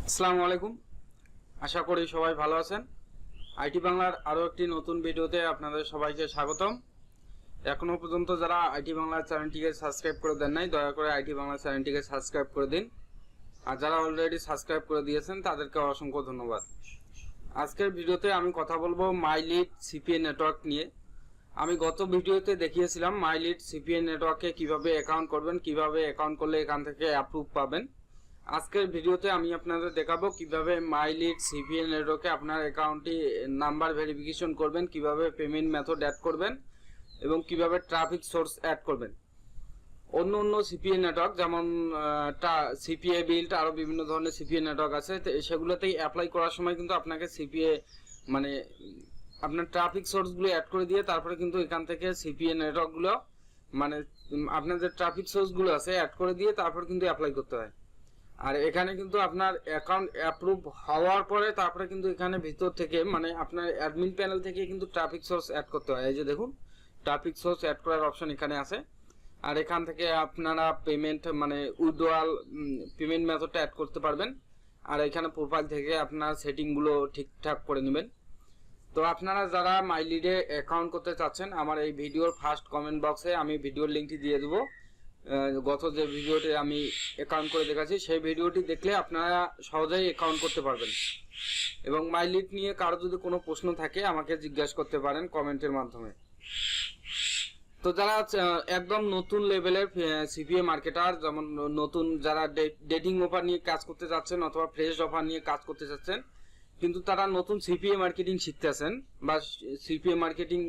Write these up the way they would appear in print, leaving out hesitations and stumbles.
আসসালামু আলাইকুম। আশা করি সবাই ভালো আছেন। আইটি বাংলার আরও একটি নতুন ভিডিওতে আপনাদের সবাইকে স্বাগতম। এখনও পর্যন্ত যারা আইটি বাংলা চ্যানেলটিকে সাবস্ক্রাইব করে দেন নাই, দয়া করে আইটি বাংলা চ্যানেলটিকে সাবস্ক্রাইব করে দিন। আর যারা অলরেডি সাবস্ক্রাইব করে দিয়েছেন তাদেরকে অসংখ্য ধন্যবাদ। আজকের ভিডিওতে আমি কথা বলবো মাইলিড সিপিএ নেটওয়ার্ক নিয়ে। আমি গত ভিডিওতে দেখিয়েছিলাম মাইলিড সিপিএ নেটওয়ার্কে কিভাবে অ্যাকাউন্ট করবেন, কিভাবে অ্যাকাউন্ট করলে এখান থেকে অ্যাপ্রুভ পাবেন। আজকের ভিডিওতে আমি আপনাদের দেখাবো কিভাবে মাইলিড সিপিএ নেটওয়ার্কে আপনার অ্যাকাউন্টটি নাম্বার ভেরিফিকেশন করবেন, কিভাবে পেমেন্ট মেথড অ্যাড করবেন এবং কিভাবে ট্রাফিক সোর্স অ্যাড করবেন। অন্য সিপিএ নেটওয়ার্ক যেমন CPABuild আরও বিভিন্ন ধরনের সিপিএ নেটওয়ার্ক আছে, সেগুলোতেই অ্যাপ্লাই করার সময় কিন্তু আপনাকে সিপিএ মানে আপনার ট্রাফিক সোর্সগুলো অ্যাড করে দিয়ে তারপরে কিন্তু এখান থেকে সিপিএ নেটওয়ার্কগুলো মানে আপনার যে ট্রাফিক সোর্সগুলো আছে অ্যাড করে দিয়ে তারপর কিন্তু অ্যাপ্লাই করতে হয়। আর এখানে কিন্তু আপনার অ্যাকাউন্ট অ্যাপ্রুভ হওয়ার পরে তারপরে কিন্তু এখানে ভিতর থেকে মানে আপনার অ্যাডমিন প্যানেল থেকে কিন্তু ট্রাফিক সোর্স অ্যাড করতে হয়। এই যে দেখুন ট্রাফিক সোর্স অ্যাড করার অপশন এখানে আছে। আর এখান থেকে আপনারা পেমেন্ট মানে উইথড্রয়াল পেমেন্ট মেথডটা অ্যাড করতে পারবেন। আর এখানে প্রোফাইল থেকে আপনার সেটিংগুলো ঠিকঠাক করে নেবেন। তো আপনারা যারা মাইলিডে অ্যাকাউন্ট করতে চাচ্ছেন, আমার এই ভিডিওর ফার্স্ট কমেন্ট বক্সে আমি ভিডিওর লিঙ্কটি দিয়ে দেবো। গত যে ভিডিওটি আমি অ্যাকাউন্ট করে দেখাচ্ছি সেই ভিডিওটি দেখলে আপনারা সহজেই অ্যাকাউন্ট করতে পারবেন। এবং মাইলিড নিয়ে কারো যদি কোনো প্রশ্ন থাকে আমাকে জিজ্ঞাসা করতে পারেন কমেন্টের মাধ্যমে। তো যারা একদম নতুন লেভেলের সিপিএ মার্কেটার, যেমন নতুন যারা ডেটিং অফার নিয়ে কাজ করতে যাচ্ছেন অথবা ফ্রেশ অফার নিয়ে কাজ করতে চাচ্ছেন, কিন্তু তারা নতুন সিপিএ মার্কেটিং শিখতেছেন বা সিপিএ মার্কেটিং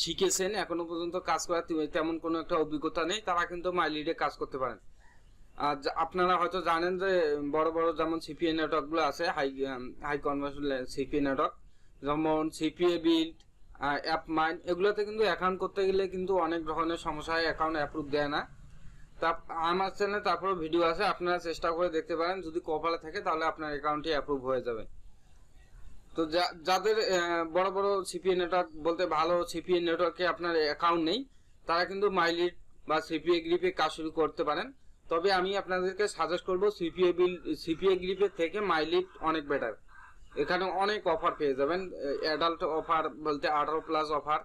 শিখেছেন, এখনো পর্যন্ত কাজ করার তেমন কোনো একটা অভিজ্ঞতা নেই, তারা কিন্তু মাইলিডে কাজ করতে পারেন। আর আপনারা হয়তো জানেন যে বড় বড় যেমন সিপিএ নেটওয়ার্কগুলো আছে, হাই কনভার্সন সিপিএ নেটওয়ার্ক যেমন CPABuild, Affmine, এগুলোতে কিন্তু অ্যাকাউন্ট করতে গেলে কিন্তু অনেক ধরনের সমস্যা হয়, অ্যাকাউন্ট অ্যাপ্রুভ দেয় না। তা আমার চ্যানেলে তারপরে ভিডিও আছে, আপনারা চেষ্টা করে দেখতে পারেন, যদি কপালে থাকে তাহলে আপনার অ্যাকাউন্টটি অ্যাপ্রুভ হয়ে যাবে। তো যাদের বড় বড় সিপিএ নেটওয়ার্ক বলতে ভালো সিপিএ নেটওয়ার্কে আপনার অ্যাকাউন্ট নেই, তারা কিন্তু মাইলিড বা CPAGripে কাজ শুরু করতে পারেন। তবে আমি আপনাদেরকে সাজেস্ট করব CPAGripের থেকে মাইলিড অনেক বেটার। এখানে অনেক অফার পেয়ে যাবেন। অ্যাডাল্ট অফার বলতে 18+ অফার,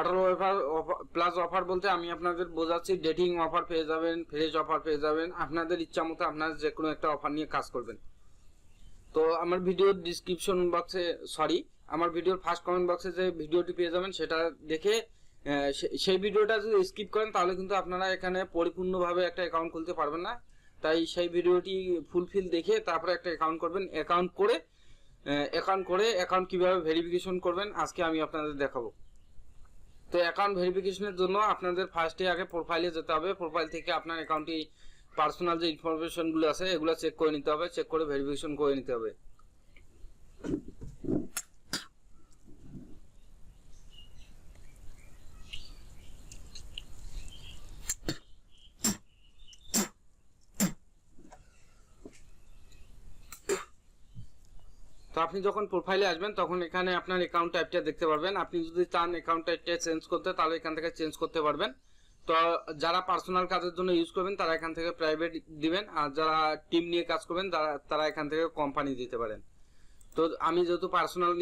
18+ অফার বলতে আমি আপনাদের বোঝাচ্ছি ডেটিং অফার পেয়ে যাবেন, ফ্রেশ অফার পেয়ে যাবেন। আপনাদের ইচ্ছা মতো আপনারা যে কোনো একটা অফার নিয়ে কাজ করবেন। তো আমার ভিডিওর ডিসক্রিপশন বক্সে আমার ভিডিওর ফার্স্ট কমেন্ট বক্সে যে ভিডিওটি পেয়ে যাবেন সেটা দেখে সেই ভিডিওটা যদি স্কিপ করেন তাহলে কিন্তু আপনারা এখানে পরিপূর্ণভাবে একটা অ্যাকাউন্ট খুলতে পারবেন না। তাই সেই ভিডিওটি ফুলফিল দেখে তারপরে একটা অ্যাকাউন্ট করবেন। অ্যাকাউন্ট করে অ্যাকাউন্ট কিভাবে ভেরিফিকেশন করবেন আজকে আমি আপনাদের দেখাবো। তো অ্যাকাউন্ট ভেরিফিকেশনের জন্য আপনাদের ফার্স্টে আগে প্রোফাইলে যেতে হবে। প্রোফাইল থেকে আপনার অ্যাকাউন্টটি পার্সোনাল যে ইনফরমেশনগুলো আছে এগুলো চেক করে নিতে হবে, চেক করে ভেরিফিকেশন করে নিতে হবে। তো আপনি যখন প্রোফাইলে আসবেন তখন এখানে আপনার অ্যাকাউন্ট টাইপটা দেখতে পারবেন। আপনি যদি চান অ্যাকাউন্ট টাইপটা চেঞ্জ করতে তাহলে এখান থেকে চেঞ্জ করতে পারবেন। তো যারা পার্সোনাল কাজের জন্য ইউজ করবেন তারা এখান থেকে প্রাইভেট দিবেন, আর যারা টিম নিয়ে কাজ করবেন তারা এখান থেকে কোম্পানি দিতে পারেন। তো আমি যেহেতু পার্সোনাল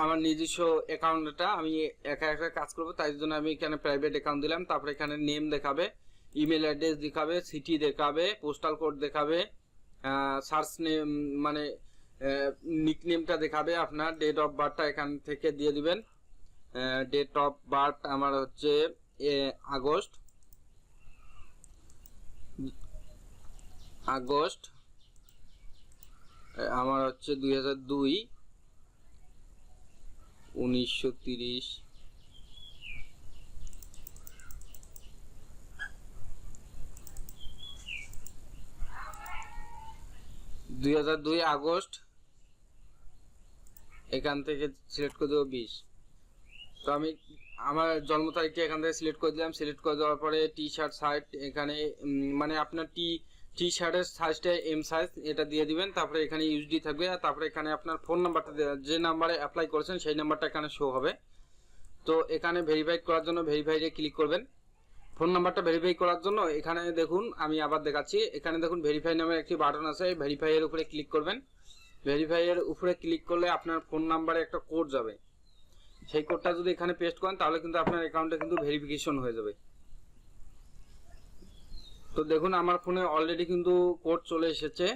আমার নিজস্ব অ্যাকাউন্টটা আমি একা একা কাজ করবো, তাই জন্য আমি এখানে প্রাইভেট অ্যাকাউন্ট দিলাম। তারপরে এখানে নেম দেখাবে, ইমেল অ্যাড্রেস দেখাবে, সিটি দেখাবে, পোস্টাল কোড দেখাবে, সার্চ নেম মানে নিকনেমটা দেখাবে, আপনার ডেট অফ বার্থটা এখান থেকে দিয়ে দিবেন। ডেট অফ বার্থ আমার হচ্ছে আগস্ট আমার হচ্ছে 2002 1930 2002 আগস্ট, এখান থেকে সিলেক্ট করে দেবো 20। তো আমি আমার জন্ম তারিখটা এখান থেকে সিলেক্ট করে দিলাম। সিলেক্ট করে দেওয়ার পরে টি-শার্ট সাইজ এখানে মানে আপনার টি-শার্টের সাইজটা এম সাইজ এটা দিয়ে দিবেন। তারপরে এখানে ইউএসডি থাকবে, আর তারপরে এখানে আপনার ফোন নাম্বারটা যে নাম্বারে অ্যাপ্লাই করেছেন সেই নাম্বারটা এখানে শো হবে। তো এখানে ভেরিফাইড করার জন্য ভেরিফাইডে ক্লিক করবেন। ফোন নাম্বারটা ভেরিফাই করার জন্য এখানে দেখুন আমি আবার দেখাচ্ছি, এখানে দেখুন ভেরিফাই নামের একটি বাটন আছে, ভেরিফাই এর উপরে ক্লিক করবেন। ভেরিফাই এর উপরে ক্লিক করলে আপনার ফোন নাম্বারে একটা কোড যাবে, সেই কোডটা যদি এখানে পেস্ট করেন তাহলে কিন্তু আপনার অ্যাকাউন্টে কিন্তু ভেরিফিকেশন হয়ে যাবে। তো দেখুন আমার ফোনে অলরেডি কিন্তু কোড চলে এসেছে,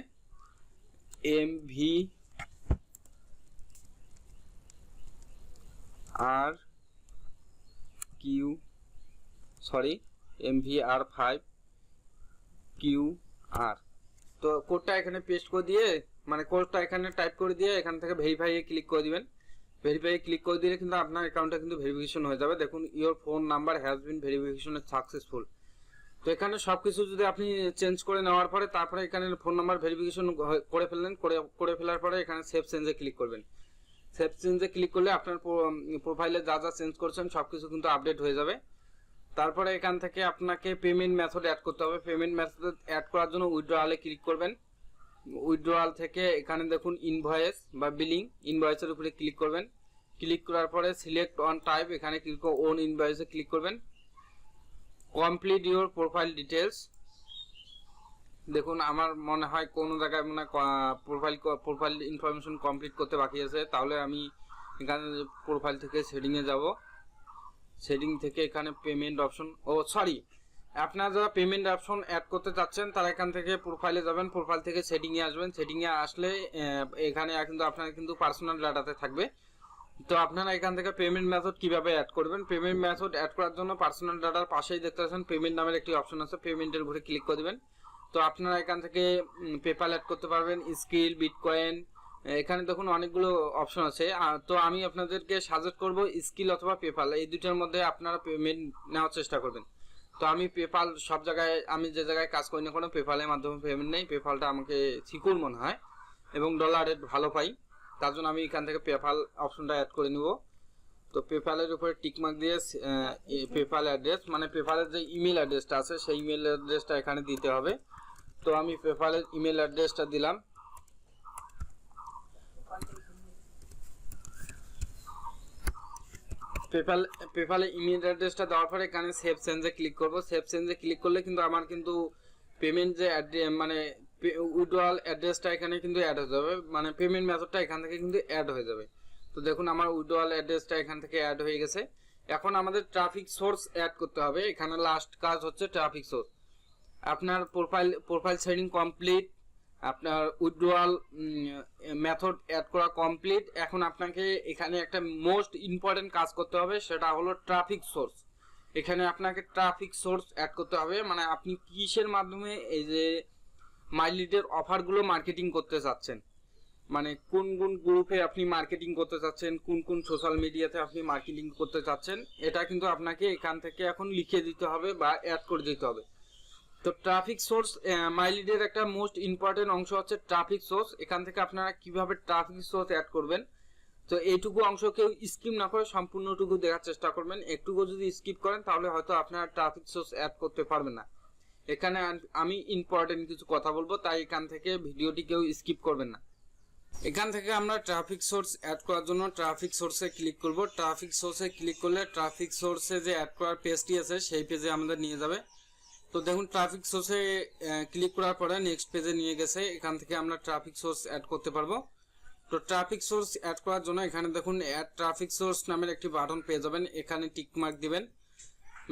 MVR5QR। তো কোডটা এখানে পেস্ট করে দিয়ে মানে কোডটা এখানে টাইপ করে দিয়ে এখান থেকে ভেরিফাই এ ক্লিক করে দিবেন। ভেরিফাই ক্লিক করে দিলে কিন্তু আপনার অ্যাকাউন্টটা কিন্তু ভেরিফিকেশন হয়ে যাবে। দেখুন your phone number has been verification successful. তো এখানে সবকিছু যদি আপনি চেঞ্জ করে নেওয়ার পরে তারপরে এখানে ফোন নাম্বার ভেরিফিকেশন করে ফেললেন, করে ফেলার পরে এখানে সেভ চেঞ্জে ক্লিক করবেন। সেভ চেঞ্জে ক্লিক করলে আপনার প্রোফাইলে যা যা চেঞ্জ করছেন সবকিছু কিন্তু আপডেট হয়ে যাবে। তারপরে এখান থেকে আপনাকে পেমেন্ট মেথড অ্যাড করতে হবে। পেমেন্ট মেথড অ্যাড করার জন্য উইথড্রয়ালে ক্লিক করবেন। উইথড্রয়াল থেকে এখানে দেখুন ইনভয়েস বা বিলিং, ইনভয়েসের উপরে ক্লিক করবেন। ক্লিক করার পরে সিলেক্ট অন টাইপ, এখানে ক্লিক করে ওন ইনভয়েসে ক্লিক করবেন। Complete your profile details. দেখুন আমার মনে হয় কোনো জায়গায় মনে প্রোফাইল ইনফরমেশন কমপ্লিট করতে বাকি আছে, তাহলে আমি এখানে প্রোফাইল থেকে সেটিংয়ে যাব। সেটিং থেকে এখানে পেমেন্ট অপশন, আপনারা যারা পেমেন্ট অপশন অ্যাড করতে চাচ্ছেন তারা এখান থেকে প্রোফাইলে যাবেন, প্রোফাইল থেকে সেটিংয়ে আসবেন। সেটিংয়ে আসলে এখানে কিন্তু আপনার কিন্তু পার্সোনাল ডাটাতে থাকবে। তো আপনারা এখান থেকে পেমেন্ট মেথড কিভাবে অ্যাড করবেন, পেমেন্ট মেথড অ্যাড করার জন্য পার্সোনাল ডাটার পাশেই দেখতে পাচ্ছেন পেমেন্ট নামের একটি অপশন আছে, পেমেন্টের উপরে ক্লিক করে দিবেন। তো আপনারা এখান থেকে পেপাল অ্যাড করতে পারবেন, স্কিল, বিটকয়েন, এখানে দেখুন অনেকগুলো অপশন আছে। তো আমি আপনাদেরকে সাজেস্ট করব স্কিল অথবা পেপাল, এই দুটোর মধ্যে আপনারা পেমেন্ট নেওয়ার চেষ্টা করবেন। তো আমি পেপাল সব জায়গায়, আমি যে জায়গায় কাজ করি না কোনো পেপালের মাধ্যমে পেমেন্ট নেই, পেপালটা আমাকে সিকিউর মনে হয় এবং ডলার রেট ভালো পাই, তার জন্য আমি এখান থেকে পেপাল অপশনটা অ্যাড করে নিব। তো পেপালের উপরে টিকমার্ক দিয়ে পেপাল অ্যাড্রেস মানে পেপালের যে ইমেল অ্যাড্রেসটা আছে সেই ইমেল অ্যাড্রেসটা এখানে দিতে হবে। তো আমি পেপালের ইমেল অ্যাড্রেসটা দিলাম। পেপালে ইমেল অ্যাড্রেসটা দেওয়ার পরে এখানে সেভ চেঞ্জে ক্লিক করব। সেভ চেঞ্জে ক্লিক করলে কিন্তু আমার কিন্তু পেমেন্ট যে মানে উইথড্রয়াল অ্যাড্রেসটা এখানে কিন্তু অ্যাড হয়ে যাবে, মানে পেমেন্ট মেথডটা এখান থেকে কিন্তু অ্যাড হয়ে যাবে। তো দেখুন আমার উইথড্রয়াল অ্যাড্রেসটা এখান থেকে অ্যাড হয়ে গেছে। এখন আমাদের ট্রাফিক সোর্স অ্যাড করতে হবে। এখানে লাস্ট কাজ হচ্ছে ট্রাফিক সোর্স। আপনার প্রোফাইল সেটিং কমপ্লিট, আপনার উইথড্রয়াল মেথড অ্যাড করা কমপ্লিট। এখন আপনাকে এখানে একটা মোস্ট ইম্পর্টেন্ট কাজ করতে হবে, সেটা হলো ট্রাফিক সোর্স। এখানে আপনাকে ট্রাফিক সোর্স অ্যাড করতে হবে, মানে আপনি কিসের মাধ্যমে এই যে মাইলিডের অফারগুলো মার্কেটিং করতে চাচ্ছেন, মানে কোন কোন গ্রুপে আপনি মার্কেটিং করতে চাচ্ছেন, কোন কোন সোশ্যাল মিডিয়াতে আপনি মার্কেটিং করতে চাচ্ছেন, এটা কিন্তু আপনাকে এখান থেকে এখন লিখে দিতে হবে বা অ্যাড করে দিতে হবে। তো ট্রাফিক সোর্স মাইলিডের একটা মোস্ট ইম্পর্টেন্ট অংশ হচ্ছে ট্রাফিক সোর্স। এখান থেকে আপনারা কিভাবে ট্রাফিক সোর্স অ্যাড করবেন, তো এইটুকু অংশ কেউ স্কিপ না করে সম্পূর্ণটুকু দেখার চেষ্টা করবেন। একটুকু যদি স্কিপ করেন তাহলে হয়তো আপনারা ট্রাফিক সোর্স অ্যাড করতে পারবেন না। এখানে আমি ইম্পর্টেন্ট কিছু কথা বলবো, তাই এখান থেকে ভিডিওটি কেউ স্কিপ করবেন না। এখান থেকে আমরা ট্রাফিক সোর্স অ্যাড করার জন্য ট্রাফিক সোর্সে ক্লিক করব। ট্রাফিক সোর্সে ক্লিক করলে ট্রাফিক সোর্সে যে অ্যাড করার পেজটি আছে সেই পেজে আমাদের নিয়ে যাবে। তো দেখুন ট্রাফিক সোর্সে ক্লিক করার পরে নেক্সট পেজে নিয়ে গেছে, এখান থেকে আমরা ট্রাফিক সোর্স অ্যাড করতে পারবো। তো ট্রাফিক সোর্স অ্যাড করার জন্য এখানে দেখুন অ্যাড ট্রাফিক সোর্স নামের একটি বাটন পেয়ে যাবেন, এখানে টিক মার্ক দিবেন,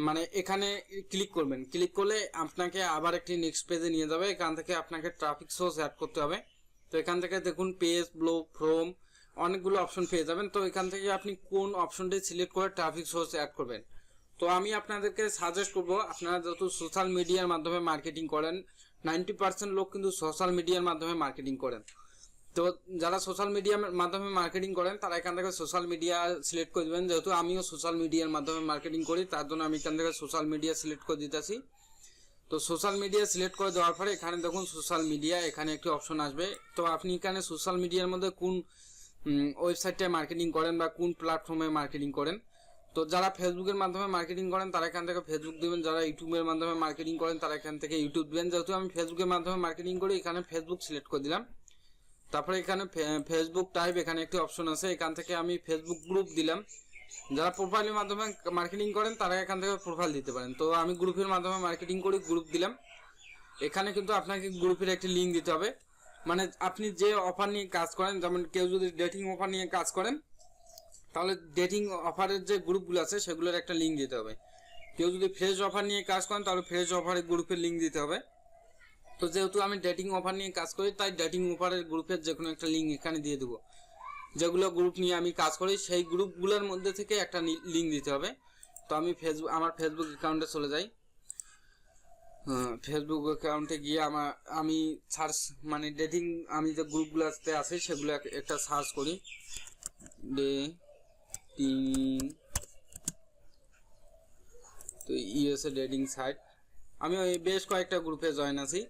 মানে এখানে ক্লিক করবেন। ক্লিক করলে আপনাকে আবার একটি নেক্সট পেজে নিয়ে যাবে, এখান থেকে আপনাকে ট্রাফিক সোর্স অ্যাড করতে হবে। তো এখান থেকে দেখুন পেজ, ব্লগ, ফ্রম অনেকগুলো অপশন পেয়ে যাবেন। তো এখান থেকে আপনি কোন অপশনটি সিলেক্ট করে ট্রাফিক সোর্স অ্যাড করবেন। তো আমি আপনাদেরকে সাজেস্ট করব, আপনারা যত সোশ্যাল মিডিয়ার মাধ্যমে মার্কেটিং করেন, 90% লোক কিন্তু সোশ্যাল মিডিয়ার মাধ্যমে মার্কেটিং করেন। তো যারা সোশ্যাল মিডিয়ার মাধ্যমে মার্কেটিং করেন তারা এখান থেকে সোশ্যাল মিডিয়া সিলেক্ট করে দেবেন। যেহেতু আমিও সোশ্যাল মিডিয়ার মাধ্যমে মার্কেটিং করি, তার জন্য আমি এখান থেকে সোশ্যাল মিডিয়া সিলেক্ট করে দিতেছি। তো সোশ্যাল মিডিয়া সিলেক্ট করে দেওয়ার পরে এখানে দেখুন সোশ্যাল মিডিয়া, এখানে একটি অপশন আসবে। তো আপনি এখানে সোশ্যাল মিডিয়ার মধ্যে কোন ওয়েবসাইটে মার্কেটিং করেন বা কোন প্ল্যাটফর্মে মার্কেটিং করেন। তো যারা ফেসবুকের মাধ্যমে মার্কেটিং করেন তারা এখান থেকে ফেসবুক দিবেন, যারা ইউটিউবের মাধ্যমে মার্কেটিং করেন তারা এখান থেকে ইউটিউব দিবেন। যেহেতু আমি ফেসবুকের মাধ্যমে মার্কেটিং করি, এখানে ফেসবুক সিলেক্ট করে দিলাম। তারপরে এখানে ফেসবুক টাইপ, এখানে একটি অপশন আছে, এখান থেকে আমি ফেসবুক গ্রুপ দিলাম। যারা প্রোফাইলের মাধ্যমে মার্কেটিং করেন তারা এখান থেকে প্রোফাইল দিতে পারেন। তো আমি গ্রুপের মাধ্যমে মার্কেটিং করি, গ্রুপ দিলাম। এখানে কিন্তু আপনাকে গ্রুপের একটি লিঙ্ক দিতে হবে। মানে আপনি যে অফার নিয়ে কাজ করেন, যেমন কেউ যদি ডেটিং অফার নিয়ে কাজ করেন তাহলে ডেটিং অফারের যে গ্রুপগুলো আছে সেগুলোর একটা লিঙ্ক দিতে হবে। কেউ যদি ফ্রেশ অফার নিয়ে কাজ করেন তাহলে ফ্রেশ অফারের গ্রুপের লিঙ্ক দিতে হবে। তো যেহেতু আমি ডেটিং অফার নিয়ে কাজ করি তাই ডেটিং অফারের গ্রুপের যে কোনো একটা লিঙ্ক এখানে দিয়ে দেবো। যেগুলো গ্রুপ নিয়ে আমি কাজ করি সেই গ্রুপগুলোর মধ্যে থেকে একটা লিঙ্ক দিতে হবে। তো আমি আমার ফেসবুক অ্যাকাউন্টে চলে যাই। ফেসবুক অ্যাকাউন্টে গিয়ে আমি সার্চ মানে ডেটিং আমি যে গ্রুপগুলোতে আছে সেগুলো একটা সার্চ করি, ডেটিং। তো ইউএসএ ডেটিং সাইট, আমি ওই বেশ কয়েকটা গ্রুপে জয়েন আছি।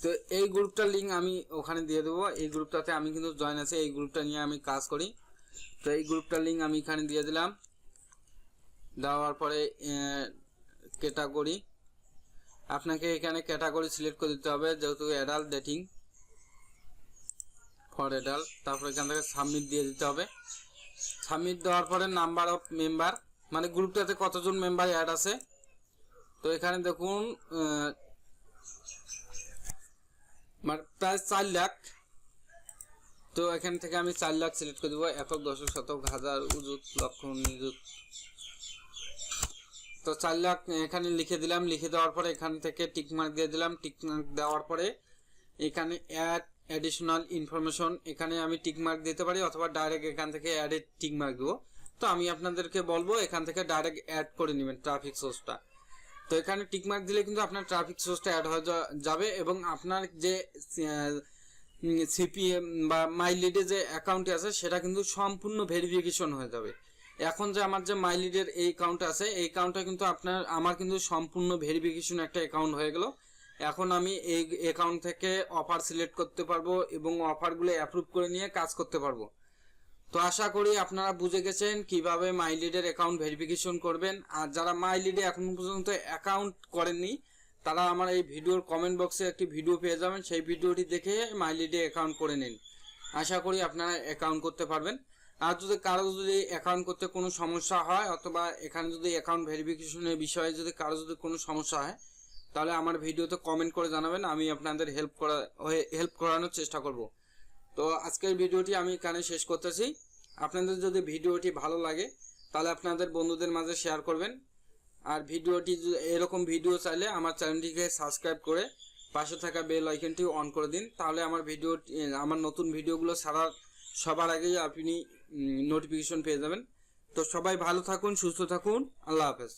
তো এই গ্রুপটার লিঙ্ক আমি ওখানে দিয়ে দেবো। এই গ্রুপটাতে আমি কিন্তু জয়েন আছি, এই গ্রুপটা নিয়ে আমি কাজ করি। তো এই গ্রুপটার লিঙ্ক আমি এখানে দিয়ে দিলাম। দেওয়ার পরে ক্যাটাগরি, আপনাকে এখানে ক্যাটাগরি সিলেক্ট করে দিতে হবে, যেহেতু অ্যাডাল্ট ডেটিং ফর অ্যাডাল্ট। তারপর এখান থেকে সাবমিট দিয়ে দিতে হবে। সাবমিট দেওয়ার পরে নাম্বার অফ মেম্বার, মানে গ্রুপটাতে কতজন মেম্বার অ্যাড আছে। তো এখানে দেখুন মানে প্রায় 4 লাখ। তো এখান থেকে আমি 4 লাখ সিলেক্ট করে দেবো। একক, দশক, শতক, হাজার, উজুত, লক্ষ, নিযুত। তো 4 লাখ এখানে লিখে দিলাম। লিখে দেওয়ার পরে এখান থেকে টিক মার্ক দিয়ে দিলাম। টিক মার্ক দেওয়ার পরে এখানে অ্যাড অ্যাডিশনাল ইনফরমেশন, এখানে আমি টিক মার্ক দিতে পারি অথবা ডাইরেক্ট এখান থেকে অ্যাডে টিক মার্ক দেবো। তো আমি আপনাদেরকে বলবো এখান থেকে ডাইরেক্ট অ্যাড করে নেবেন ট্রাফিক সোর্সটা। তো এখানে টিক মার্ক দিলে কিন্তু আপনার ট্রাফিক সোর্সটা অ্যাড হয়ে যাবে এবং আপনার যে সিপিএ বা মাইলিডে যে অ্যাকাউন্টে আছে সেটা কিন্তু সম্পূর্ণ ভেরিফিকেশন হয়ে যাবে। এখন যে আমার যে মাইলিডের এই অ্যাকাউন্ট আছে এই অ্যাকাউন্টটা কিন্তু আমার কিন্তু সম্পূর্ণ ভেরিফিকেশন একটা অ্যাকাউন্ট হয়ে গেল। এখন আমি এই অ্যাকাউন্ট থেকে অফার সিলেক্ট করতে পারবো এবং অফারগুলো অ্যাপ্রুভ করে নিয়ে কাজ করতে পারবো। তো আশা করি আপনারা বুঝে গেছেন কিভাবে মাইলিডের অ্যাকাউন্ট ভেরিফিকেশন করবেন। আর যারা মাইলিডে এখনো পর্যন্ত অ্যাকাউন্ট করেননি তারা আমার এই ভিডিওর কমেন্ট বক্সে একটি ভিডিও পেয়ে যাবেন, সেই ভিডিওটি দেখে মাইলিডে অ্যাকাউন্ট করে নিন। আশা করি আপনারা অ্যাকাউন্ট করতে পারবেন। আর যদি কারো যদি অ্যাকাউন্ট করতে কোনো সমস্যা হয় অথবা এখানে যদি অ্যাকাউন্ট ভেরিফিকেশনের বিষয়ে যদি কারো যদি কোনো সমস্যা হয় তাহলে আমার ভিডিওতে কমেন্ট করে জানাবেন, আমি আপনাদের হেল্প করানোর চেষ্টা করব। তো আজকের ভিডিওটি আমি এখানে শেষ করতেছি। আপনাদের যদি ভিডিওটি ভালো লাগে তাহলে আপনাদের বন্ধুদের মাঝে শেয়ার করবেন। আর ভিডিওটি এরকম ভিডিও চাইলে আমার চ্যানেলটিকে সাবস্ক্রাইব করে পাশে থাকা বেল আইকনটি অন করে দিন, তাহলে আমার নতুন ভিডিওগুলো সবার আগেই আপনি নোটিফিকেশন পেয়ে যাবেন। তো সবাই ভালো থাকুন, সুস্থ থাকুন, আল্লাহ হাফেজ।